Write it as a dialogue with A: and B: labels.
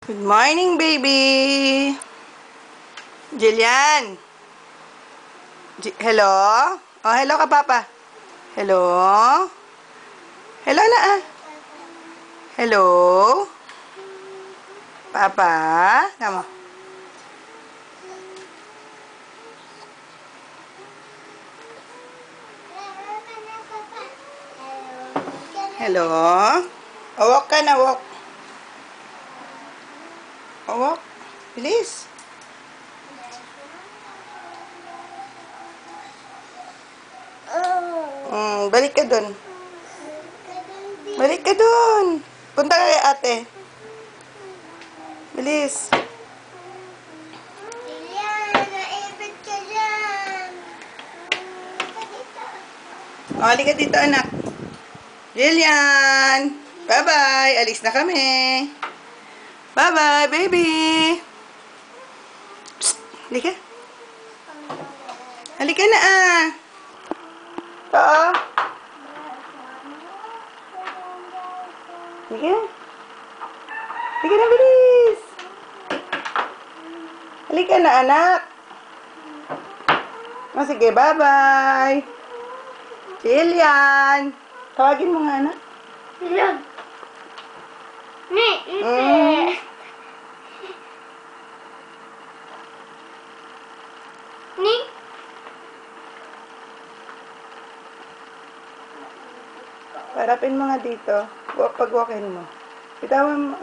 A: Good morning, baby. Jillian. Hello? Oh, hello ka, Papa. Hello? Hello na ah. Hello? Papa? Kamo. Hello? Walk ka na, walk. Walk. Bilis. Balik ka dun. Balik ka dun. Punta ka kay ate. Bilis.
B: Naipit ka dyan.
A: Halika dito, anak. Jillian. Bye-bye. Alis na kami. Bye-bye, baby. Psst. Halika. Halika na ah. Ito oh. Halika. Halika na, bilis. Halika na, anak. Oh, sige, bye-bye. Jillian. Tawagin mo nga, anak.
B: Ilan? Ni, Ni?
A: Parapin mo nga dito. Pag-walkin mo. Bitawan mo.